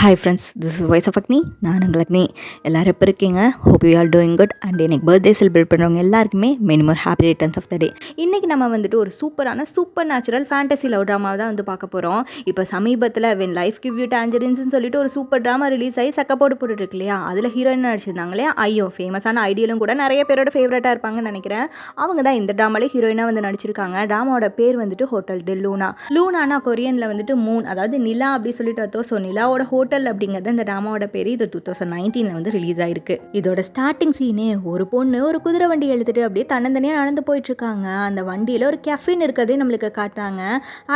Hi friends, this is voice of Agni. நான் உங்கள் அக்னி. எல்லோரும் எப்போ இருக்கீங்க? Hope you are doing good. And எனக்கு பர்த்டே செலிப்ரேட் பண்ணுறவங்க எல்லாருக்குமே many more happy returns of the day. இன்றைக்கி நம்ம வந்துட்டு ஒரு சூப்பர் நேச்சுரல் ஃபேண்டசி லவ் ட்ராமாவை தான் வந்து பார்க்க போகிறோம். இப்போ சமீபத்தில் வென் லைஃப் கிவ் யூ டான்ஜரின்ஸ்னு சொல்லிட்டு ஒரு சூப்பர் ட்ராமா ரிலீஸ் ஆகி சக்கப்போடு போட்டுருக்கு இல்லையா? அதில் ஹீரோயின் நடிச்சிருந்தாங்க இல்லையா? ஐயோ, ஃபேமஸான ஐடியலும் கூட நிறைய பேரோட ஃபேவரட்டாக இருப்பாங்கன்னு நினைக்கிறேன். அவங்க தான் இந்த ட்ராமாலே ஹீரோயினாக வந்து நடிச்சிருக்காங்க. ட்ராமாவோட பேர் வந்துட்டு ஹோட்டல் டி லூனா. லூனானா கொரியனில் வந்துட்டு மூன், அதாவது நிலா அப்படி சொல்லிட்டு அர்த்தம். ஸோ நிலாவோட ஹோட்டல் அப்படிங்கிறது இந்த ட்ராமாவோட பேர். இது 2019 வந்து ரிலீஸ் ஆயிருக்கு. இதோட ஸ்டார்டிங் சீனே ஒரு பொண்ணு ஒரு குதிரை வண்டி எழுத்துட்டு அப்படியே தன்னந்தனியாக நடந்து போயிட்டு இருக்காங்க. அந்த வண்டியில் ஒரு கெஃபின் இருக்கிறதே நம்மளுக்கு காட்டுறாங்க.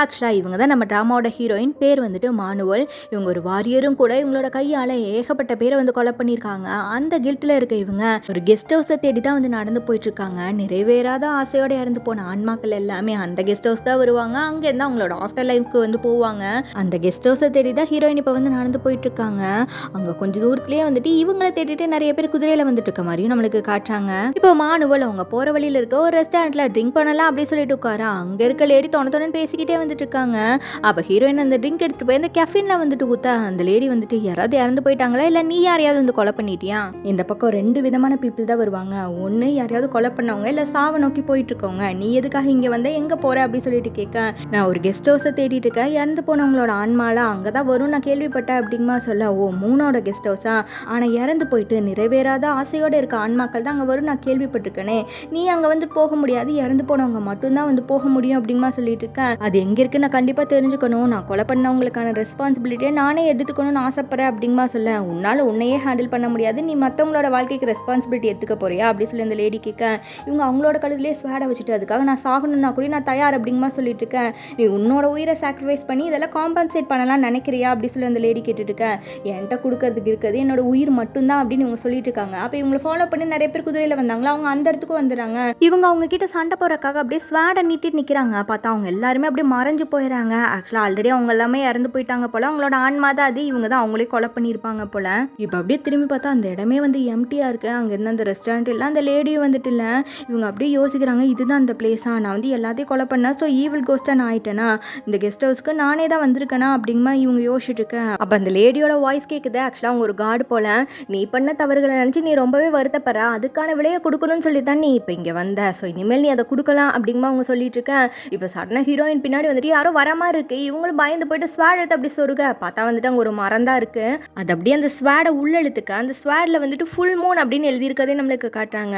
ஆக்சுவலாக இவங்க தான் நம்ம ட்ராமாவோட ஹீரோயின். பேர் வந்துட்டு மானுவல். இவங்க ஒரு வாரியரும் கூட. இவங்களோட கையால் ஏகப்பட்ட பேரை வந்து கொலை பண்ணியிருக்காங்க. அந்த கில்ட்டில் இருக்க இவங்க ஒரு கெஸ்ட் ஹவுஸை தேடி தான் வந்து நடந்து போயிட்டு இருக்காங்க. நிறைவேறாத ஆசையோட இறந்து போன ஆன்மாக்கள் எல்லாமே அந்த கெஸ்ட் ஹவுஸ் தான் வருவாங்க. அங்கேருந்து அவங்களோட ஆஃப்டர் லைஃப்க்கு வந்து போவாங்க. அந்த கெஸ்ட் ஹவுஸை தேடி தான் ஹீரோயின் இப்போ வந்து நடந்து போயிட்டு இருக்காங்க. அங்க கொஞ்சம் தூரத்திலேயே வந்துட்டு இவங்களை தேடிட்டு நிறைய பேர் குதிரையில வந்துட்டு இருக்க மாதிரியும் நம்மளுக்கு காட்டுறாங்க. இப்போ மானுவல் அவங்க போற வழியில இருக்க ஒரு ரெஸ்டாரண்ட்ல ட்ரிங்க் பண்ணலாம் அப்படின்னு சொல்லிட்டு உட்காரா. அங்க இருக்க லேடி தொண பேசிக்கிட்டே வந்துட்டு இருக்காங்க. அப்ப ஹீரோயின் அந்த ட்ரிங்க் எடுத்துட்டு போய் அந்த கெஃபின்ல வந்துட்டு குத்தா அந்த லேடி வந்துட்டு யாராவது இறந்து போயிட்டாங்களா இல்ல நீ யாரையாவது வந்து கொலை பண்ணிட்டியா? இந்த பக்கம் ரெண்டு விதமான பீப்புள் தான் வருவாங்க. ஒன்னு யாரையாவது கொலை பண்ணவங்க இல்ல சாவை நோக்கி போயிட்டு இருக்கவங்க. நீ எதுக்காக இங்க வந்த, எங்க போற அப்படின்னு சொல்லிட்டு கேட்க, நான் ஒரு கெஸ்ட் ஹவுஸை தேடிட்டு இருக்கேன், இறந்து போனவங்களோட ஆன்மாலாம் அங்கதான் வரும் நான் கேள்விப்பட்டேன் அப்படிங்கமா சொல்ல, ஓ மூனோட கெஸ்ட் ஹவுஸா? ஆனால் இறந்து போயிட்டு நிறைவேறாத ஆசையோடு இருக்க ஆன்மாக்கள் தான் அங்கே வரும் நான் கேள்விப்பட்டிருக்கேனே, நீ அங்கே வந்து போக முடியாது, இறந்து போனவங்க மட்டும்தான் வந்து போக முடியும் அப்படிமா சொல்லிட்டு இருக்கேன். அது எங்கே இருக்கு நான் கண்டிப்பாக தெரிஞ்சுக்கணும், நான் கொலை பண்ணவங்களுக்கான ரெஸ்பான்சிபிலிட்டியை நானே எடுத்துக்கணும்னு ஆசைப்படுறேன் அப்படிங்கமா சொல்ல, உன்னால் உன்னையே ஹேண்டில் பண்ண முடியாது, நீ மற்றவங்களோட வாழ்க்கைக்கு ரெஸ்பான்சிபிலிட்டி எடுத்துக்க போறியா அப்படி சொல்லி அந்த லேடி கேட்க, இவங்க அவங்களோட கழுத்துலேயே ஸ்வேடை வச்சுட்டு அதுக்காக நான் சாகணும்னா கூட நான் தயார் அப்படிங்கமா சொல்லிட்டு இருக்கேன், நீ உன்னோட உயிரை சாக்ரிஃபைஸ் பண்ணி இதெல்லாம் காம்பன்சேட் பண்ணலாம் நினைக்கிறியா அப்படி சொல்லி அந்த லேடி கேட்டுட்டு இருக்கேன். என்கிட்ட கொடுக்கறதுக்கு இருக்கிறது என்னோட உயிர் மட்டும்தான் அப்படின்னு இவங்க சொல்லிட்டு இருக்காங்க. அப்போ இவங்களை ஃபாலோ பண்ணி நிறைய பேர் குதிரையில் வந்தாங்களா, அவங்க அந்த இடத்துக்கு வந்துடுறாங்க. இவங்க அவங்க கிட்ட சண்டை போடுறதுக்காக அப்படியே ஸ்வாடை நீட்டிட்டு நிற்கிறாங்க. பார்த்தா அவங்க எல்லாருமே அப்படியே மறைஞ்சு போயிடறாங்க. ஆக்சுவலாக ஆல்ரெடி அவங்க எல்லாமே இறந்து போயிட்டாங்க போல, அவங்களோட ஆன்மா தான் அது, இவங்க தான் அவங்களே கொலை பண்ணியிருப்பாங்க போல. இப்போ அப்படியே திரும்பி பார்த்தா அந்த இடமே வந்து எம்டியாக இருக்கு. அங்கே இருந்த அந்த ரெஸ்டாரண்ட் இல்லை, அந்த லேடியும் வந்துட்டு இல்லை. இவங்க அப்படியே யோசிக்கிறாங்க, இதுதான் அந்த பிளேஸா, நான் வந்து எல்லாத்தையும் கொலை பண்ணேன், ஸோ ஈவில் கோஸ்ட்டாக நான் ஆயிட்டேனா, இந்த கெஸ்ட் ஹவுஸ்க்கு நானே தான் வந்திருக்கேனா அப்படிங்கமா இவங்க யோசிச்சுட்டு இருக்கேன். அப்போ அந்த லேடியோட வாய்ஸ் கேட்குது. ஆக்சுவலாக அவங்க ஒரு கார்டு போல, நீ பண்ண தவறுகளை நினச்சி நீ ரொம்பவே வருத்தப்படுற, அதுக்கான விலையை கொடுக்கணும்னு சொல்லி தான் நீ இப்போ இங்கே வந்த, ஸோ இனிமேல் நீ அதை கொடுக்கலாம் அப்படிங்கமா அவங்க சொல்லிட்டு இருக்க. இப்போ சடனாக ஹீரோயின் பின்னாடி வந்துட்டு யாரோ வர மாதிரி இருக்கு. இவங்களும் பயந்து போயிட்டு ஸ்வாட் எடுத்து அப்படி சொருக பார்த்தா வந்துட்டு அங்கே ஒரு மரம் தான் இருக்கு. அது அப்படியே அந்த ஸ்வாடை உள்ளெழுத்துக்க அந்த ஸ்வாட்ல வந்துட்டு ஃபுல் மூன் அப்படின்னு எழுதியிருக்கதே நம்மளுக்கு காட்டுறாங்க.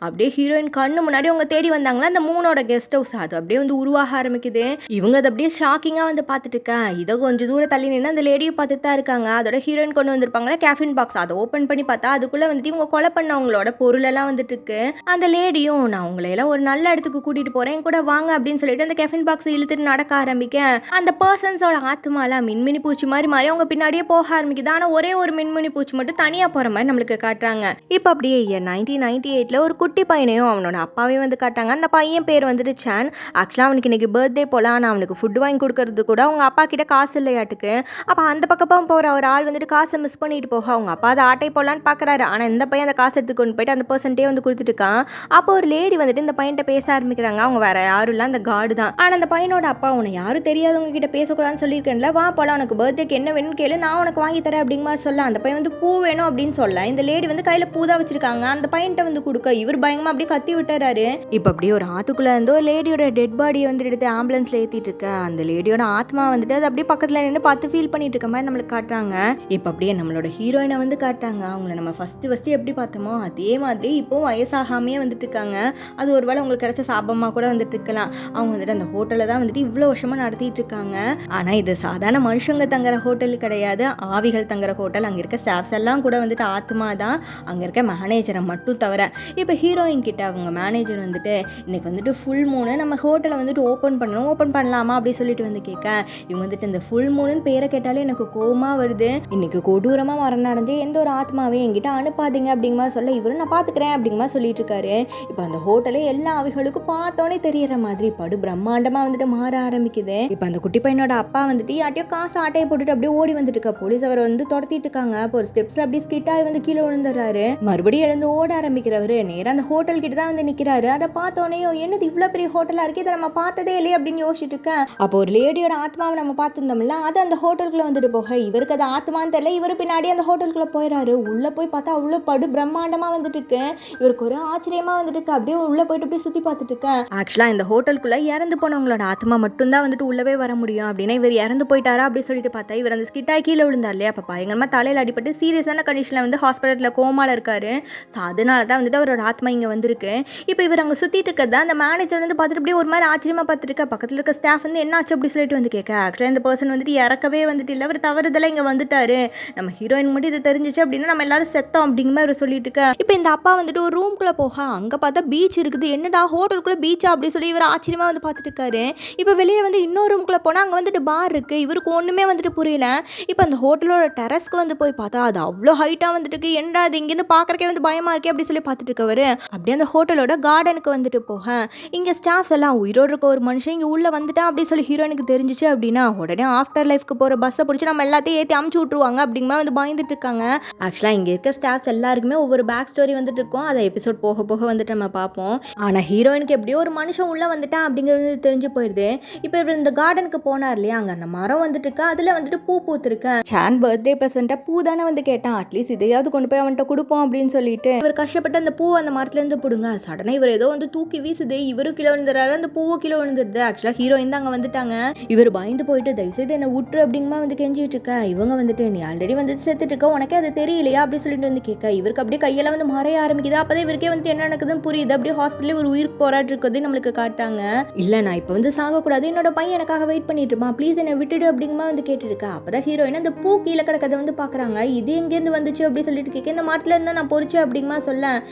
அப்படியே ஹீரோயின் கண்ணு முன்னாடி அவங்க தேடி வந்தாங்களா அந்த மூனோட கெஸ்ட் ஹவுஸ், அது அப்படியே வந்து உருவாக ஆரம்பிக்குது. இவங்க அதை அப்படியே ஷாக்கிங்காக வந்து பார்த்துட்டு இருக்க. இதை கொஞ்சம் தூரம் தள்ளி நின்று அந்த லேடியை பார்த்துட்டு தான் இருக்காங்க. அதோட ஹீரோயின் கொண்டு வந்திருப்பாங்களா கேஃபின் பாக்ஸ், அதை ஓப்பன் பண்ணி பார்த்தா அதுக்குள்ளே வந்துட்டு இவங்க கொலை பண்ணவங்களோட பொருளெல்லாம் வந்துட்டு இருக்கு. அந்த லேடியும் நான் உங்களையெல்லாம் ஒரு நல்ல இடத்துக்கு கூட்டிட்டு போறேன் கூட வாங்க அப்படின்னு சொல்லிட்டு அந்த கேஃபின் பாக்ஸ் இழுத்துட்டு நடக்க ஆரம்பிக்க, அந்த பர்சன்ஸோட ஆத்மாலாம் மின்மினி பூச்சி மாதிரி மாறி அவங்க பின்னாடியே போக ஆரம்பிக்குது. ஆனால் ஒரே ஒரு மின்மினி பூச்சி மட்டும் தனியாக போகிற மாதிரி நம்மளுக்கு காட்டுறாங்க. இப்போ அப்படியே 1998 ஒரு குட்டி பையனையும் அவனோட அப்பாவையும் வந்து காட்டாங்க. அந்த பையன் பேர் வந்துட்டு சான். ஆக்சுவலாக அவனுக்கு இன்னைக்கு பர்த்டே போல, ஆனால் அவனுக்கு ஃபுட் வாங்கி கொடுக்கறது கூட அவங்க அப்பா கிட்ட காசு இல்லையாட்டுக்கு. அப்போ அந்த பக்கம் போகிற ஒரு ஆள் வந்துட்டு காசை மிஸ் பண்ணிட்டு போக அவங்க அப்பா அதை ஆட்டை போடலான்னு பார்க்குறாரு. ஆனால் இந்த பையன் அந்த காசு எடுத்து கொண்டு போயிட்டு அந்த பர்சன்ட்டே வந்து கொடுத்துட்டு இருக்கான். அப்போ ஒரு லேடி வந்துட்டு இந்த பையன்கிட்ட பேச ஆரம்பிக்கிறாங்க. அவங்க வேற யாரும் இல்லை, அந்த கார்டு தான். ஆனால் அந்த பையனோட அப்பா, உன்னை யாரும் தெரியாதவங்க கிட்ட பேசக்கூடாதுன்னு சொல்லியிருக்கேன்ல, வா போல, உனக்கு பர்த்டேக்கு என்ன வேணும்னு கேளு, நான் உனக்கு வாங்கி தரேன் அப்படிங்கமா சொல்ல, அந்த பையன் வந்து பூ வேணும் அப்படின்னு சொல்ல, இந்த லேடி வந்து கையில் பூ தான் வச்சிருக்காங்க. அந்த பையன்கிட்ட வந்து கொடுக்க இவர் பயங்கரமா அப்படியே கத்தி விட்டுறாரு. இப்போ அப்படியே ஒரு ஆத்துக்குள்ள இருந்து ஒரு லேடியோட டெட் பாடியை வந்து எடுத்து ஆம்புலன்ஸ்ல ஏற்றிட்டு இருக்க. அந்த லேடியோட ஆத்மா வந்துட்டு அது அப்படியே பக்கத்தில் நின்று பார்த்து ஃபீல் பண்ணிட்டு இருக்க மாதிரி நம்மளுக்கு காட்டுறாங்க. இப்போ அப்படியே நம்மளோட ஹீரோயினை வந்து காட்டுறாங்க. அவங்கள நம்ம ஃபஸ்ட்டு எப்படி பார்த்தோமோ அதே மாதிரி இப்போ வயசாகாமே வந்துட்டு இருக்காங்க. அது ஒருவேளை உங்களுக்கு கிடைச்ச சாபமாக கூட வந்துட்டு இருக்கலாம். அவங்க வந்துட்டு அந்த ஹோட்டலில் தான் வந்துட்டு இவ்வளோ வருஷமாக நடத்திட்டு இருக்காங்க. ஆனால் இது சாதாரண மனுஷங்க தங்குற ஹோட்டல் கிடையாது, ஆவிகள் தங்குற ஹோட்டல். அங்கே இருக்க ஸ்டாஃப்ஸ் எல்லாம் கூட வந்துட்டு ஆத்மா தான், அங்கே இருக்க மேனேஜரை மட்டும் தவிர. இப்போ ஹீரோயின் கிட்ட அவங்க மேனேஜர் வந்துட்டு இன்னைக்கு வந்துட்டு ஃபுல் மூணு நம்ம ஹோட்டலை வந்துட்டு ஓப்பன் பண்ணலாமா அப்படி சொல்லிட்டு வந்து கேட்க, இவங்க வந்துட்டு இந்த ஃபுல் மூணுன்னு பேரை கேட்டாலே எனக்கு கோவமாக வருது, இன்னைக்கு கொடூரமாக மரணம் அடைஞ்சு எந்த ஒரு ஆத்மாவே என்கிட்ட அனுப்பாதீங்க அப்படிங்கமா சொல்ல, இவரும் நான் பார்த்துக்கிறேன் அப்படிங்கமா சொல்லிட்டு இருக்காரு. இப்போ அந்த ஹோட்டலே எல்லா அவைகளுக்கும் பார்த்தோன்னே தெரியற மாதிரி படு பிரம்மாண்டமாக வந்துட்டு மாற ஆரம்பிக்குது. இப்போ அந்த குட்டி பையனோட அப்பா வந்துட்டு யார்ட்டையோ காசு ஆட்டையை போட்டுட்டு அப்படியே ஓடி வந்துட்டு இருக்கா. போலீஸ் அவரை வந்து துரத்திட்டு இருக்காங்க. அப்போ ஒரு ஸ்டெப்ஸ்ல அப்படியே ஸ்கிட்டாகி வந்து கீழே விழுந்துடுறாரு. மறுபடியும் எழுந்து ஓட ஆரம்பிக்கிறவரு நேராக அந்த ஹோட்டல் கிட்ட தான் வந்து நிற்கிறாரு. அதை பார்த்தோன்னே என்னது இவ்வளோ பெரிய ஹோட்டலாக இருக்கு, இதை நம்ம பார்த்ததே இல்லையே அப்படின்னு யோசிச்சுட்டு இருக்கேன். அப்போ ஒரு லேடியோட ஆத்மாவை நம்ம பார்த்துருந்தோம்ல, அது அந்த ஹோட்டலுக்குள்ள வந்துட்டு போக இவருக்கு அது ஆத்மான்னு தெரியல. இவர் பின்னாடி அந்த ஹோட்டலுக்குள்ளே போயிடறாரு. உள்ளே போய் பார்த்தா அவ்வளோ படு பிரம்மாண்டமாக வந்துட்டு இருக்கு. இவருக்கு ஒரு ஆச்சரியமாக வந்துட்டு இருக்கு. அப்படியே உள்ளே போயிட்டு அப்படியே சுற்றி பார்த்துட்டு இருக்கேன். ஆக்சுவலாக இந்த ஹோட்டலுக்குள்ளே இறந்து போனவங்களோட ஆத்மா மட்டும்தான் வந்துட்டு உள்ளவே வர முடியும் அப்படின்னா இவர் இறந்து போயிட்டாரா அப்படி சொல்லிட்டு பார்த்தா இவர் அந்த ஸ்கிட்டாக கீழே விழுந்தார் இல்லையா, அப்போ பயங்கரமாக தலையில் அடிப்பட்டு சீரியஸான கண்டிஷனில் வந்து ஹாஸ்பிட்டலில் கோமாவில் இருக்காரு. ஸோ அதனால தான் வந்துட்டு அவரோட ஆத்மா இங்கே வந்திருக்கு. இப்போ இவர் அங்கே சுற்றிட்டு இருக்கிறது அந்த மேனேஜர் வந்து பார்த்துட்டு அப்படியே ஒரு மாதிரி ஆச்சரியமாக பார்த்துருக்க. பக்கத்தில் இருக்க ஸ்டாஃப் வந்து என்ன ஆச்சு அப்படி சொல்லிட்டு வந்து கேட்க, ஆக்சுவலாக இந்த பர்சன் வந்துட்டு இறக்கவே வந்துட்டு இல்லை, அவர் தவறுதெல்லாம் இங்கே வந்துட்டாரு, நம்ம ஹீரோயின் மட்டும் இது தெரிஞ்சிச்சு அப்படின்னா நம்ம எல்லாரும் செத்தோம் அப்படிங்கிற மாதிரி அவர் சொல்லிட்டு இருக்க. இப்போ இந்த அப்பா வந்துட்டு ஒரு ரூம்குள்ளே போக அங்கே பார்த்தா பீச் இருக்குது. என்னடா ஹோட்டலுக்குள்ளே பீச்சா அப்படி சொல்லி இவர் ஆச்சரியமாக வந்து பார்த்துட்டு இருக்காரு. இப்போ வெளியே வந்து இன்னொரு ரூம்குள்ளே போனால் அங்கே வந்துட்டு பார் இருக்குது. இவருக்கு ஒன்றுமே வந்துட்டு புரியல. இப்போ அந்த ஹோட்டலோட டெரஸ்க்கு வந்து போய் பார்த்தா அது அவ்வளோ ஹைட்டாக வந்துட்டு இருக்கு. என்னடா அது இங்கேருந்து பார்க்குறக்கே வந்து பயமாக இருக்கே அப்படி சொல்லி பார்த்துட்டு இருக்கவர் அப்படியே அந்த ஹோட்டலோட கார்டனுக்கு வந்துட்டு போக இங்கே ஸ்டாஃப்ஸ் எல்லாம் உயிரோடு இருக்க ஒரு மனுஷன் இங்கே உள்ளே வந்துட்டான் அப்படி சொல்லி ஹீரோயினுக்கு தெரிஞ்சிச்சு அப்படின்னா உடனே ஆஃப்டர் லைஃப்க்கு போகிற பஸ்ஸை பிடிச்சி நம்ம எல்லாத்தையும் ஏற்றி அமுச்சு விட்ருவாங்க அப்படிங்கிற வந்து பயந்துட்டு இருக்காங்க. ஆக்சுவலாக இங்கே இருக்க ஸ்டாஃப்ஸ் எல்லாருக்குமே ஒவ்வொரு பேக் ஸ்டோரி வந்துட்டு இருக்கும். அதை எபிசோட் போக போக வந்துட்டு நம்ம பார்ப்போம். ஆனால் ஹீரோயினுக்கு எப்படியோ ஒரு மனுஷன் உள்ளே வந்துட்டான் அப்படிங்கிறது தெரிஞ்சு போயிடுது. இப்போ இவர் இந்த கார்டனுக்கு போனார் இல்லையா, அங்கே அந்த மரம் வந்துட்டு இருக்கா, அதில் வந்துட்டு பூ பூத்துருக்கேன். சான் பர்த்டே ப்ரெசென்ட்டாக பூ தானே வந்து கேட்டான், அட்லீஸ்ட் இதையாவது கொண்டு போய் அவன்கிட்ட கொடுப்போம் அப்படின்னு சொல்லிட்டு இவர் கஷ்டப்பட்டு அந்த பூ அந்த மரத்துலேருந்து பிடுங்க. சடனாக இவர் ஏதோ வந்து தூக்கி வீசுது, இவரும் கீழே விழுந்துறாரு, அந்த பூவும் கீழே விழுந்துருது. ஆக்சுவலாக ஹீரோயின் தான் அங்கே வந்துட்டாங்க. இவர் பயந்து போயிட்டு தயவுசெய்து என்னை விட்டுரு அப்படிங்கமா வந்து கெஞ்சிட்டு இருக்க. இவங்க வந்துட்டு நீ ஆல்ரெடி வந்து செத்துட்டு இருக்க, உனக்கே அது தெரியலையா அப்படி சொல்லிட்டு வந்து கேட்க இவருக்கு அப்படியே கையெல்லாம் வந்து மறைய ஆரம்பிக்குது. அப்போதான் இவருக்கே வந்து என்ன நடக்குதுன்னு புரியுது. அப்படியே ஹாஸ்பிட்டலே ஒரு உயிருக்கு போராட்டு இருக்கிறது நம்மளுக்கு காட்டாங்க. இல்லை நான் இப்போ வந்து சாகக்கூடாது, என்னோட பையன் எனக்காக வெயிட் பண்ணிட்டு இருப்பான், ப்ளீஸ் என்னை விட்டுடு அப்படிங்கமா வந்து கேட்டுருக்கா. அப்போதான் ஹீரோயின் அந்த பூ கீழே கிடக்கதை வந்து பார்க்குறாங்க. இது எங்கேருந்து வந்துச்சு அப்படி சொல்லிட்டு கேட்க, இந்த மரத்துல இருந்தால் நான் பொறிச்சேன் அப்படிங்கமா சொல்ல,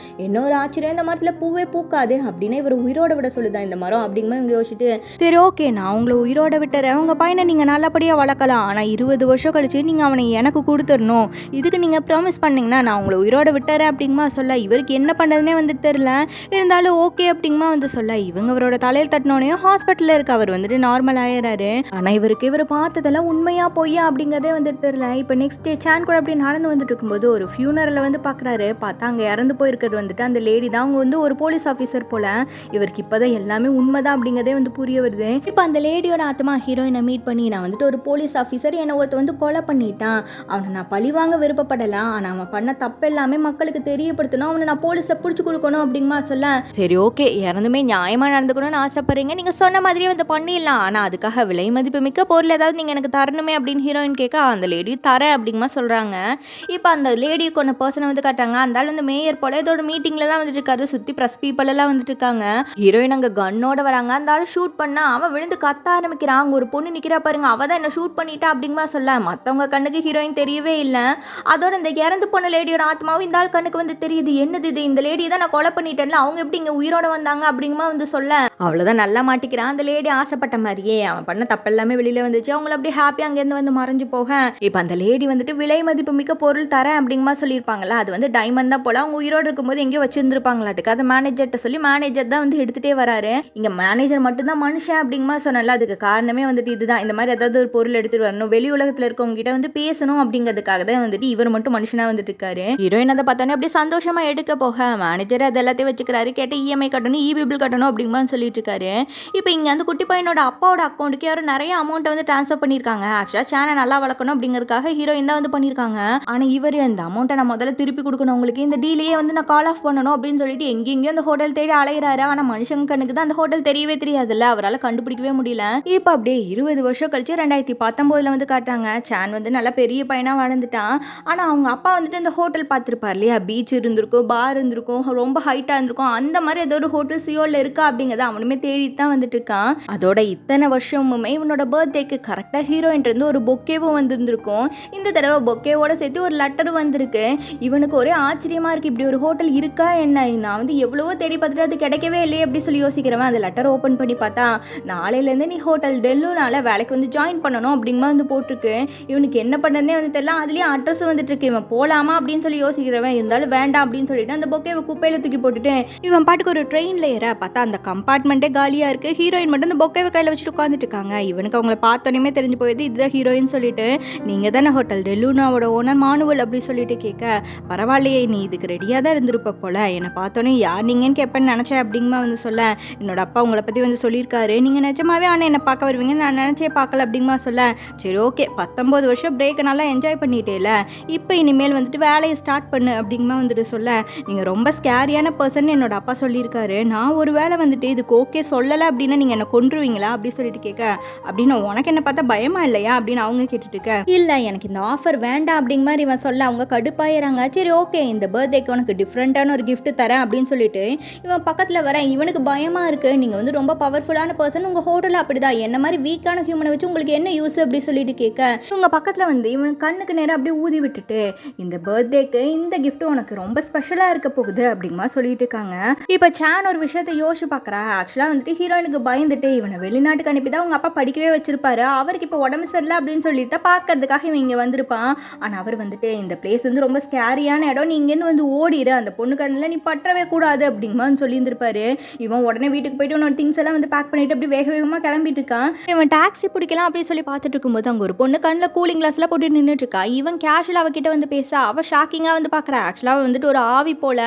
என்ன ஒரு ஆச்சரியம், இந்த மரத்தில் பூவே பூக்காது அப்படின்னு இவர் உயிரோட விட சொல்லுதான் இந்த மரம் அப்படிங்கமா இவங்க யோசிச்சுட்டு சரி ஓகே நான் உங்களை உயிரோட விட்டுறேன், உங்கள் பையனை நீங்கள் நல்லபடியாக வளர்க்கலாம், ஆனால் 20 வருஷம் கழிச்சு நீங்கள் அவனை எனக்கு கொடுத்துடணும், இதுக்கு நீங்கள் ப்ராமிஸ் பண்ணிங்கன்னா நான் உங்களை உயிரோட விட்டுறேன் அப்படிங்கமா சொல்ல இவருக்கு என்ன பண்ணுறதுனே வந்துட்டு தெரில. இருந்தாலும் ஓகே அப்படிங்கமா வந்து சொல்ல இவங்க அவரோட தலையில் தட்டினோடனே ஹாஸ்பிட்டலில் இருக்க அவர் வந்துட்டு நார்மல் ஆயிடுறாரு. ஆனால் இவருக்கு இவர் பார்த்ததெல்லாம் உண்மையாக பொய்யா அப்படிங்கிறதே வந்துட்டு தெரில. இப்போ நெக்ஸ்ட் டே சான் கூட அப்படி நடந்து வந்துட்டு இருக்கும்போது ஒரு ஃபியூனரில் வந்து பார்க்குறாரு. பார்த்தா அங்கே இறந்து போயிருக்கிறது வந்துட்டு அந்த லேடி தான். அவங்க வந்து ஒரு போலீஸ் ஆஃபீஸர் போல். இவருக்கு இப்போதான் எல்லாமே உண்மைதான் அப்படிங்கிறதே வந்து புரிய வருது. இப்போ அந்த லேடியோட ஆத்மா ஹீரோயினை மீட் பண்ணி நான் வந்துட்டு ஒரு போலீஸ் ஆஃபீஸர், என்னை ஒருத்த வந்து கொலை பண்ணிட்டான், அவனை நான் பழிவாங்க விருப்பப்படலாம், ஆனால் அவன் பண்ண தப்பு எல்லாமே மக்களுக்கு தெரியப்படுத்தணும், அவனை நான் போலீஸை பிடிச்சி கொடுக்கணும் அப்படிங்கமா சொல்ல சரி ஓகே இறந்துமே நியாயமாக நடந்துக்கணும்னு ஆசைப்படுறீங்க, நீங்கள் சொன்ன மாதிரியே வந்து பண்ணிடலாம், ஆனால் அதுக்காக விலை மதிப்பு மிக்க பொருள் ஏதாவது நீங்கள் எனக்கு தரணுமே அப்படின்னு ஹீரோயின் கேட்க அந்த லேடி தரேன் அப்படிங்கமா சொல்கிறாங்க. இப்போ அந்த லேடி கொண்ட பர்சனை வந்து காட்டாங்க. அந்த அந்த மேயர் போல இதோட மீட்டிங்கில் தான் வந்துட்டு இருக்காரு. சுற்றி ப்ரெஸ் பீப்பிள் எல்லாம் வந்துட்டு இருக்காங்க. ஹீரோயின் அங்கே கன்னோட வராங்க. அந்த ஆள் ஷூட் பண்ணா அவன் விழுந்து கத்த ஆரம்பிக்கிறான். அங்கே ஒரு பொண்ணு நிற்கிறா பாருங்க, அவள் தான் என்ன ஷூட் பண்ணிட்டா அப்படிங்கமா சொல்ல மற்றவங்க கண்ணுக்கு ஹீரோயின் தெரியவே இல்லை. அதோட இந்த இறந்து போன லேடியோட ஆத்மாவும் இந்த ஆள் கண்ணுக்கு வந்து தெரியுது. என்னது இது, இந்த லேடி தான் நான் கொலை பண்ணிட்டேன்ல, அவங்க எப்படி இங்கே உயிரோட வந்தாங்க அப்படிங்கமா வந்து சொல்ல அவ்வளோதான் நல்லா மாட்டிக்கிறான். அந்த லேடி ஆசைப்பட்ட மாதிரியே அவன் பண்ண தப்பு எல்லாமே வெளியில் வந்துச்சு. அவங்கள அப்படியே ஹாப்பியாக அங்கேருந்து வந்து மறைஞ்சு போக இப்போ அந்த லேடி வந்துட்டு விலை மதிப்பு மிக்க பொருள் தரேன் அப்படிங்கமா சொல்லியிருப்பாங்களா, அது வந்து டைமண்ட் தான் போல. அவங்க உயிரோடு இருக்கும்போது எங்கேயோ வச்சிருந்துருப்பாங்களாட்டுக்கு. அதை மேனேஜர்கிட்ட சொல்லி மேனேஜர் தான் வந்து எடுத்துகிட்டே வராரு. இங்கே மேனேஜர் மட்டும்தான் மனுஷன் அப்படிங்கமா சொன்னல, அதுக்கு காரணமே வந்துட்டு இதுதான். இந்த மாதிரி ஏதாவது ஒரு பொருள் எடுத்துகிட்டு வரணும், வெளி உலகத்தில் இருக்கவங்க கிட்ட வந்து பேசணும் அப்படிங்கிறதுக்காக தான் வந்துட்டு இவர் மட்டும் மனுஷனாக வந்துட்டு இருக்காரு. ஹீரோயின் அதை பார்த்தோன்னே அப்படியே சந்தோஷமாக எடுக்க போக மேனேஜர் அது எல்லாத்தையும் வச்சுக்கிறாரு. கேட்ட இஎம்ஐ கட்டணும், பில் கட்டணும் அப்படிங்கமா சொல்லிட்டு இருக்காரு. இப்போ இங்கே அந்த குட்டி பையனோட அப்பாவோட அக்கௌண்ட்டுக்கு யாரும் நிறைய அமௌண்ட்டை வந்து ட்ரான்ஸ்ஃபர் பண்ணியிருக்காங்க. ஆக்சுவலாக சேனல் நல்லா வளர்க்கணும் அப்படிங்கிறதுக்காக ஹீரோயின் தான் வந்து பண்ணியிருக்காங்க. ஆனால் இவர் அந்த அமௌண்ட்டை நான் முதல்ல திருப்பி கொடுக்கணும், உங்களுக்கு இந்த டீலையே வந்து நான் கால் ஆஃப் பண்ணணும் அப்படின்னு சொல்லிட்டு எங்கெங்கேயும் அந்த ஹோட்டல் தேடி அலையிறாரு. ஆனால் மனுஷங்க கண்ணுக்கு தான் அந்த ஹோட்டல் தெரியவே தெரியாதுல்ல, அவரால் கண்டுபிடிக்கவே முடியல. இப்போ அப்படியே 20 வருஷம் கழிச்சு 2019 வந்து காட்டுறாங்க. சான் வந்து நல்லா பெரிய பையனாக வளர்ந்துட்டான். ஆனால் அவங்க அப்பா வந்துட்டு இந்த ஹோட்டல் பார்த்துருப்பார் இல்லையா, பீச் இருந்திருக்கும், பார் இருந்திருக்கும், ரொம்ப ஹைட்டாக இருந்திருக்கும், அந்த மாதிரி ஏதோ ஒரு ஹோட்டல் சியோலில் இருக்கா அப்படிங்கிறத அவனுமே தேடிட்டு தான் வந்துட்டு இருக்கான். அதோட இத்தனை வருஷமுமே இவனோட பர்த்டேக்கு கரெக்டாக ஹீரோயின் இருந்து ஒரு பொக்கேவும் வந்துருந்துருக்கும். இந்த தடவை பொக்கேவோட சேர்த்து ஒரு லெட்டரும் வந்திருக்கு. இவனுக்கு ஒரே ஆச்சரியமா இருக்கு, இப்படி ஒரு ஹோட்டல் இருக்கா என்ன, நான் வந்து எவ்வளவோ தேடி பார்த்துட்டு அது கிடைக்கவே இல்லையே அப்படி சொல்லி யோசிக்கிறவன் அந்த லெட்டர் ஓப்பன் பண்ணி பார்த்தா நாளையிலேருந்து நீ ஹோட்டல் டெல்லுனால வேலைக்கு வந்து ஜாயின் பண்ணணும் அப்படிங்கமா வந்து போட்டிருக்கு. இவனுக்கு என்ன பண்ணனே வந்து தெரியல. அதுலேயும் அட்ரஸும் வந்துட்டு இருக்கு. இவன் போகலாமா அப்படின்னு சொல்லி யோசிக்கிறவன் இருந்தாலும் வேண்டாம் அப்படின்னு சொல்லிட்டு அந்த பொக்கேவை குப்பையில் தூக்கி போட்டுட்டு இவன் பாட்டுக்கு ஒரு ட்ரெயினில் ஏற பார்த்தா அந்த கம்பார்ட்மெண்ட்டே காலியாக இருக்குது. ஹீரோயின் மட்டும் அந்த பொக்கேவை கையில் வச்சுட்டு உட்காந்துட்டு இருக்காங்க. இவனுக்கு அவங்கள பார்த்தோன்னே தெரிஞ்சு போயிடுது இதுதான் ஹீரோயின் சொல்லிட்டு. நீங்கள் தானே ஹோட்டல் டெல்லுனாவோட ஓனர் மானுவல் அப்படி சொல்லிட்டு கேட்க பரவாயில்லையே நீ இதுக்கு ரெடியாக தான் இருந்திருப்ப போல, என்னை பார்த்தோன்னே யார் நீங்கன்னு கேட்பேன்னு நினச்சேன் அப்படிங்கமா வந்து சொல்ல என்னோட அப்பா உங்களை பற்றி வந்து சொல்லியிருக்காரு, நீங்கள் நிஜமாவே ஆனால் என்னை பார்க்க வருவீங்க நான் நினச்சே பார்க்கல அப்படிங்கமா சொல்ல சரி ஓகே 19 19 வருஷம் பிரேக்கை நல்லா என்ஜாய் பண்ணிட்டேல, இப்போ இனிமேல் வந்துட்டு வேலையை ஸ்டார்ட் பண்ணு அப்படிங்கமா வந்துட்டு சொல்ல, நீங்கள் ரொம்ப ஸ்கேரியான பர்சன் என்னோட அப்பா சொல்லியிருக்காரு, நான் ஒரு வேளை வந்துட்டு இதுக்கு ஓகே சொல்லலை அப்படின்னா நீங்கள் என்னை கொன்றுவீங்களா அப்படி சொல்லிட்டு கேட்க, அப்படின்னு உனக்கு என்ன பார்த்தா பயமா இல்லையா அப்படின்னு அவங்க கேட்டுட்டு இருக்க, இல்லை எனக்கு இந்த ஆஃபர் வேண்டாம் அப்படிங்க மாதிரி இவன் சொல்ல அவங்க கடுப்பாயிறாங்க. சரி ஓகே, இந்த பர்த்டேக்கு உனக்கு டிஃப்ரெண்ட்டான ஒரு கிஃப்ட் தரேன் அப்படின்னு சொல்லிட்டு இவன் பக்கத்தில் வர, இவனுக்கு பயமாக இருக்குது, நீங்கள் வந்து ரொம்ப பவர்ஃபுல்லான பர்சன், உங்கள் ஹோட்டலில் அப்படிதான், என்ன மாதிரி வீக்கான ஹியூமனை வச்சு உங்களுக்கு என்ன யூஸ் அப்படி சொல்லிட்டு கேட்க, இவங்க பக்கத்தில் வந்து இவன் கண்ணுக்கு நேரம் அப்படியே ஊதி விட்டுட்டு, இந்த பர்த்டேக்கு இந்த கிஃப்ட் உனக்கு ரொம்ப ஸ்பெஷலாக இருக்க போகுது அப்படிங்கமா சொல்லிட்டு இருக்காங்க. இப்போ சான் ஒரு விஷயத்தை யோசிச்சு பார்க்குறா. ஆக்சுவலாக வந்துட்டு ஹீரோயினுக்கு பயந்துட்டு இவனை வெளிநாட்டுக்கு அனுப்பி தான் அவங்க அப்பா படிக்கவே வச்சிருப்பாரு, அவருக்கு இப்போ உடம்பு சரியில்லை அப்படின்னு சொல்லிட்டு பார்க்கறதுக்காக இவன் இங்கே வந்திருப்பான். ஆனால் அவர் வந்துட்டு இந்த பிளேஸ் வந்து ரொம்ப ஸ்கேரியான இடம், நீ இங்கேருந்து வந்து ஓடிடு, அந்த பொண்ணு கண்ணில் நீ பற்றவே கூடாது அப்படிங்கமா சொல்லியிருந்திருப்பாரு. இவன் உடனே வீட்டுக்கு போயிட்டு உன்னோட திங்ஸ் எல்லாம் வந்து பேக் பண்ணிட்டு அப்படி வேக வேகமாக கிளம்பிட்டு இருக்கான். இவன் டாக்ஸி பிடிக்கலாம் அப்படின்னு சொல்லி பார்த்துட்டு இருக்கும்போது அங்கே ஒரு பொண்ணு கண்ணில் கூலிங் கிளாஸ்லாம் போட்டு நின்றுட்டு இருக்கா. இவன் கேஷுவல் அவகிட்ட வந்து பேச, அவள் ஷாக்கிங்காக வந்து பார்க்குறா. ஆக்சுவலாக வந்துட்டு ஒரு ஆவி போல,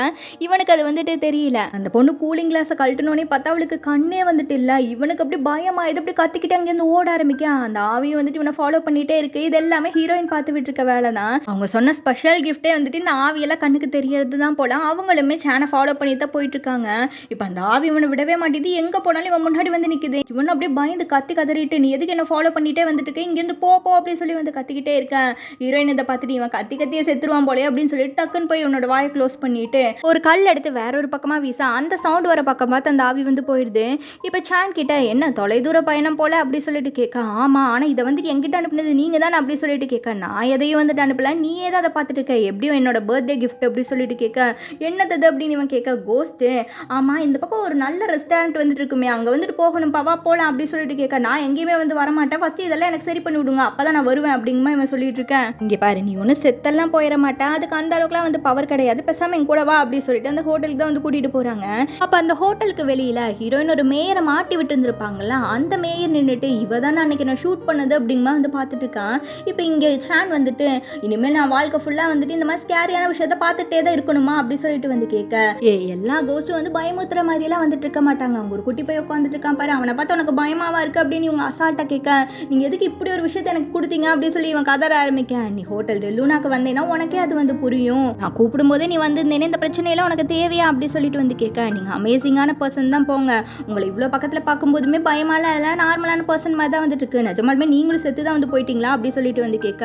இவனுக்கு அது வந்துட்டு தெரியல. அந்த பொண்ணு கூலிங் கிளாஸை கழட்டணுன்னே பார்த்தா அவளுக்கு கண்ணே வந்துட்டு இல்லை. இவனுக்கு அப்படி பயமா இது அப்படி கத்திக்கிட்டு அங்கேருந்து ஓட ஆரம்பிக்கான். அந்த ஆவியை வந்துட்டு இவனை ஃபாலோ பண்ணிட்டே இருக்கு. இது எல்லாமே ஹீரோயின் பார்த்து விட்டு இருக்க வேலை தான். அவங்க சொன்ன ஸ்பெஷல் கிஃப்டே வந்துட்டு இந்த ஆவியெல்லாம் கண்ணுக்கு தெரியறது தான் போல. அவங்களுமே சேனை ஃபாலோ பண்ணி தான் போயிட்டு இருக்காங்க. இப்போ அந்த ஆவி இவனை விடவே மாட்டேது, எங்கே போனாலும் இவன் முன்னாடி வந்து நிற்குது. இவன் அப்படியே பயந்து கத்தி கதறிட்டு, நீ எதுக்கு என்ன ஃபாலோ பண்ணிட்டே வந்துட்டு இருக்க, இங்கேருந்து போ அப்படின்னு சொல்லி வந்து கத்திக்கிட்டே இருக்கேன். ஹீரோயின் இதை பார்த்துட்டு இவன் கத்தியே செத்துருவான் போலே அப்படின்னு சொல்லிட்டு டக்குன்னு போய் இவனோட வாயை க்ளோஸ் பண்ணிட்டு ஒரு கல் எடுத்து வேற ஒரு பக்கமாக வீச, அந்த சவுண்ட் வர பக்கம் பார்த்து அந்த ஆவி வந்து போயிடுது. இப்போ சான் கிட்ட, என்ன தொலைதூர பயணம் போல அப்படி சொல்லிட்டு கேட்க, ஆமாம் ஆனால் இதை வந்துட்டு என்கிட்ட அனுப்புனது நீங்கள் தானே அப்படி சொல்லிட்டு கேட்க, நான் எதையும் வந்துட்டு அனுப்பல, நீ ஏதோ அதை பார்த்துட்டு இருக்க, எப்படியும் என்னோட பர்த்டே கிஃப்ட் அப்படி சொல்லிட்டு கேட்க, என்னது அப்படின்னு இவன் கேட்க, கோஸ்ட்டு, ஆமாம் இந்த பக்கம் ஒரு நல்ல ரெஸ்டாரண்ட் வந்துட்டு இருக்குமே, அங்கே வந்துட்டு போகணும் பாவா போகலாம் அப்படி சொல்லிட்டு கேட்க, நான் எங்கேயுமே வந்து வரமாட்டேன், ஃபஸ்ட்டு இதெல்லாம் எனக்கு சரி பண்ணி விடுங்க அப்போ தான் நான் வருவேன் அப்படிங்கமா இவன் சொல்லிட்டு இருக்கேன். இங்கே பாரு, நீ ஒன்றும் செத்தெல்லாம் போயிட மாட்டேன், அதுக்கு அந்த அளவுக்குலாம் வந்து பவர் கிடையாது, பேசாமல் என் கூட வா அப்படி சொல்லிட்டு அந்த ஹோட்டலுக்கு தான் வந்து கூட்டிகிட்டு போகிறாங்க. அப்போ அந்த ஹோட்டலுக்கு வெளியில் ஹீரோயின் ஒரு மேயரை மாட்டி விட்டு இருந்திருப்பாங்களா, அந்த மேயர் நின்றுட்டு இவ தான் அன்னைக்கு நான் ஷூட் பண்ணது அப்படிங்கமா வந்து பார்த்துட்டு இருக்கான். இப்போ இங்கே சான் வந்துட்டு, இனிமேல் நான் வாழ்க்கை ஃபுல்லாக வந்துட்டு இந்த மாதிரி ஸ்கேரியான விஷயத்த பார்த்துட்டே தான் இருக்கணுமா அப்படி சொல்லிட்டு வந்து கேட்க, எல்லா கோஸ்ட்டும் வந்து பயமுத்துற மாதிரிலாம் வந்துட்டு இருக்க மாட்டாங்க, அவங்க ஒரு குட்டி போய் உட்காந்துட்டு இருக்கான் பாரு, அவனை பார்த்து உனக்கு பயமாவா இருக்கு அப்படின்னு இவங்க அசால்ட்டாக கேட்க, நீங்கள் எதுக்கு இப்படி ஒரு விஷயத்த எனக்கு கொடுத்தீங்க அப்படின்னு சொல்லி இவன் கதற ஆரம்பிக்க, நீ ஹோட்டல் லூனாக்கு வந்தேன்னா உனக்கே அது வந்து புரியும், நான் கூப்பிடும் போதே நீ வந்திருந்தேனே இந்த பிரச்சனையெல்லாம் உனக்கு தேவையா அப்படி சொல்லிட்டு வந்து கேட்க, நீங்கள் அமேசிங்கான பர்சன் தான் போங்க, உங்களை இவ்வளோ பக்கத்தில் பார்க்கும்போதுமே பயமாலாம் இல்லை, நார்மலான பர்சன் மாதிரி தான் வந்துட்டு இருக்கு, நிஜமாலுமே நீங்களும் செத்து தான் வந்து போயிட்டீங்களா அப்படி சொல்லிட்டு வந்து கேட்க,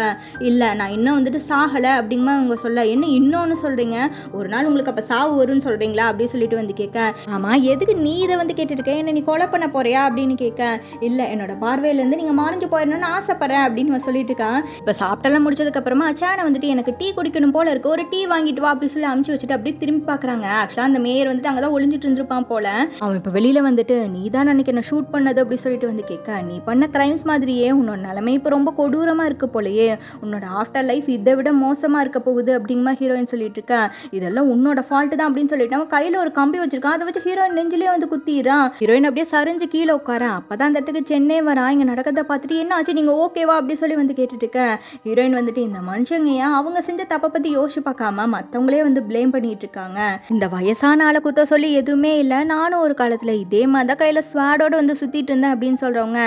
இல்லை நான் இன்னும் வந்துட்டு சாகலை அப்படிங்கமா அவங்க சொல்ல, என்ன இன்னொன்று சொல்கிறீங்க, ஒரு நாள் உங்களுக்கு அப்போ சாவு வரும்னு சொல்கிறீங்களா அப்படி சொல்லிட்டு வந்து கேட்க, ஆமாம் எதுக்கு நீ இதை வந்து கேட்டுருக்க, என்ன நீ கொலை பண்ண போறியா அப்படின்னு கேட்க, இல்லை என்னோட பார்வையிலேருந்து நீங்கள் மறைஞ்சு போயிடணும்னு ஆசைப்படுறேன் அப்படின்னு சொல்லிட்டு இருக்கான். இப்போ சாப்பிட்டெல்லாம் முடிச்சதுக்கப்புறமா சேனை வந்துட்டு எனக்கு டீ குடிக்கணும் போல இருக்கு, ஒரு டீ வாங்கிட்டு வா அப்படின்னு சொல்லி அமுச்சு வச்சுட்டு அப்படியே திரும்பி பார்க்குறாங்க. ஆக்சுவலாக அந்த மேயர் வந்துட்டு அங்கே தான் ஒளிஞ்சிட்டு இருந்திருப்பான் போல. அவன் இப்போ வெளியில் வந்துட்டு, நீ தான் அன்னைக்கு என்ன ஷூட் பண்ணது அப்படி சொல்லிட்டு வந்து கேட்க, நீ பண்ண கிரைம்ஸ் மாதிரியே உன்னோட நிலைமை இப்போ ரொம்ப கொடூரமாக இருக்கு போலையே, உன்னோட ஆஃப்டர் லைஃப் இதை விட மோசமாக இருக்க போகுது அப்படிங்கமா ஹீரோயின் சொல்லிட்டு இருக்கா. இதெல்லாம் உன்னோட ஃபால்ட்டு தான் அப்படின்னு சொல்லிட்டு அவன் கையில் ஒரு கம்பி வச்சிருக்கான், அதை வச்சு ஹீரோயின் நெஞ்சிலே வந்து குத்திடுறான். ஹீரோயின் அப்படியே சரிஞ்சு கீழே உட்காரன். அப்பதான் அந்த இடத்துக்கு சென்னை வரா. இங்கே நடக்கிறத பார்த்துட்டு என்ன ஆச்சு நீங்கள் ஓகேவா அப்படி சொல்லி வந்து கேட்டுட்டு இருக்கேன். ஹீரோயின் வந்துட்டு, இந்த மனுஷங்க ஏன் அவங்க செஞ்ச தப்பை பற்றி யோசிச்சு பார்க்காம மற்றவங்களே வந்து ப்ளேம் பண்ணிட்டு இருக்காங்க, இந்த வயசான ஆளை குத்த சொல்லி எதுவுமே இல்லை, நானும் ஒரு காலத்தில் இதே மாதிரி தான் கையில் ஸ்வாடோடு வந்து சுற்றிட்டு இருந்தேன் அப்படின்னு சொல்கிறவங்க,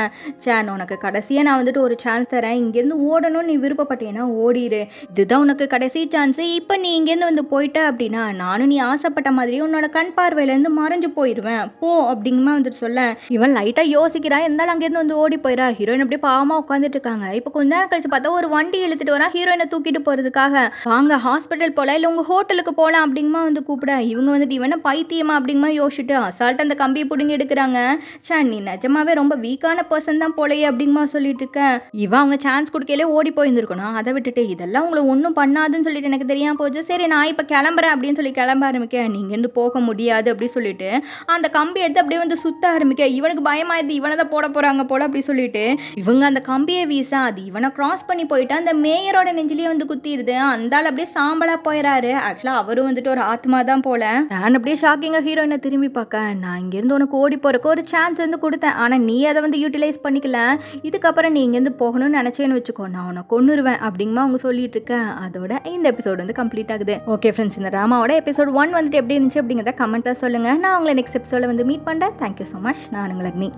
சேன் உனக்கு கடைசியாக நான் வந்துட்டு ஒரு சான்ஸ் தரேன், இங்கேருந்து ஓடணும்னு நீ விருப்பப்பட்டேன்னா ஓடிடு, இதுதான் உனக்கு கடைசி சான்ஸு, இப்போ நீ இங்கேருந்து வந்து போயிட்ட அப்படின்னா நானும் நீ ஆசைப்பட்ட மாதிரி உன்னோட கண் பார்வையிலேருந்து மறைஞ்சு போயிடுவேன் போ அப்படிங்கமா வந்துட்டு சொல்ல, இவன் லைட்டாக யோசிக்கிறான், இருந்தாலும் அங்கேருந்து வந்து ஓடி போயிடா. ஹீரோயின் அப்படியே பாவமாக உட்காந்துட்டு இருக்காங்க. இப்போ கொஞ்ச நேரம் கழிச்சு பார்த்தா ஒரு வண்டி இழுத்துட்டு வரா ஹீரோயினை தூக்கிட்டு போகிறதுக்காக, வாங்க ஹாஸ்பிட்டல் போகலாம் இல்லை உங்கள் ஹோட்டலுக்கு போகலாம் அப்படிங்கமா வந்து கூப்பிட, இவங்க வந்துட்டு இவனை பைத்தியமா அப்படிங்கமா யோசிச்சுட்டு அசால்ட்டு அந்த கம்பியை பிடிங்கி எடுக்கிறாங்க. சான் நீ நிஜமாவே ரொம்ப வீக்கான பர்சன் தான் போலையே அப்படிங்கமா சொல்லிட்டு இருக்க, இவன் அவங்க சான்ஸ் கொடுக்கலே ஓடி போயிருந்துருக்கணும், அதை விட்டுட்டு இதெல்லாம் உங்களை ஒன்றும் பண்ணாதுன்னு சொல்லிட்டு எனக்கு தெரியாமல் போச்சு, சரி நான் இப்போ கிளம்புறேன் அப்படின்னு சொல்லி கிளம்ப ஆரம்பிக்க, நீங்கள் இருந்து போக முடியாது அப்படி சொல்லிட்டு அந்த கம்பி எடுத்து அப்படியே வந்து சுத்த ஆரம்பிக்க, இவனுக்கு பயமாயிடுது, இவனை தான் போட போகிறாங்க போல அப்படி சொல்லிட்டு இவங்க அந்த கம்பியை வீச அது இவனை கிராஸ் பண்ணி போயிட்டு அந்த மேயரோட நெஞ்சிலேயே வந்து குத்திடுது. அந்த ஆள் அப்படியே சாம்பலா போயிடாரு. ஆக்சுவலாக அவரும் வந்துட்டு ஒரு ஆத்மா தான் போல. நான் அப்படியே ஷாக்கிங்காக ஹீரோயினை திரும்பி பார்க்க, நான் இங்கேருந்து உனக்கு ஓடி போகிறக்கு ஒரு சான்ஸ் வந்து கொடுத்தேன், ஆனால் நீ அதை வந்து யூட்டிலைஸ் பண்ணிக்கல, இதுக்கப்புறம் நீ இங்கேருந்து போகணும்னு நினச்சேன்னு வச்சுக்கோ, நான் உன்னை கொன்னுருவேன் அப்படிங்கமா அவங்க சொல்லிட்டு இருக்கேன். அதோட இந்த எபிசோடு வந்து கம்ப்ளீட் ஆகுது. ஓகே ஃப்ரெண்ட்ஸ், இந்த ட்ராமாவோட எபிசோட் 1 வந்துட்டு எப்படி இருந்துச்சு அப்படிங்கிறத கமெண்ட்டாக சொல்லுங்கள். நான் உங்களை நெக்ஸ்ட் எபிசோட வந்து மீட் பண்ணுறேன். Thank you so much. நான் உங்கள் அக்னி.